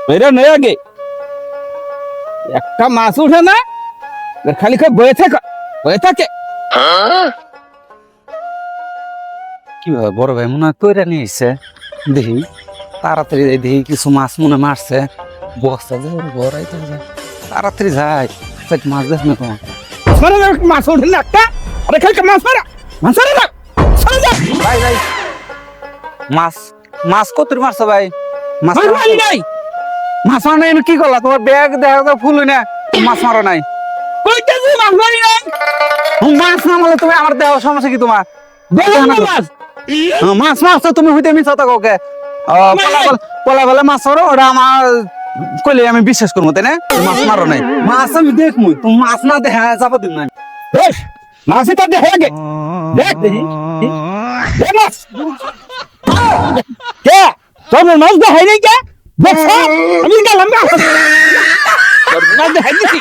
বেরো নেই আগে একটা মাছ উঠে না খালি খালি বয়ে থাকে কি ভাবে বড় ভাই মনে হয় কইরা নিয়ে এসছে দেখি তাড়াতাড়ি যাই দেখি কিছু মাছ মনে মারছে বস্তা যে ঘরাই তো যায় তাড়াতাড়ি যাই মাছ দেখ না তোমার মারা মাছ উঠে না একটা আরে খালি মাছ মারা মাছ মারা না চলে যা ভাই ভাই মাছ মাছ কত মারছো ভাই মাছ মাছ মারি নাই মাছ মারা নাই কি করলা তোমার ব্যাগ দেখা যাও ফুল না মাছ মারো নাই কইতে যে মাছ মারি নাই মাছ না মারলে তুমি আমার দেহ সমস্যা কি তোমার দেখো না মাছ মাছ মাছ তো তুমি হইতে মিছা থাকো কে পলা বলে মাছ মারো ওটা আমার কইলে আমি বিশ্বাস করবো তাই না তুমি মাছ মারো নাই মাছ আমি দেখবো তুমি মাছ না দেখা যাবো দিন না বেশ মাছই তো দেখে আগে দেখ দেখি এ মাছ কে তোর মাছ দেখাই নাই কে দেখছ আমি গেলাম না মাছ দেখাই দিছি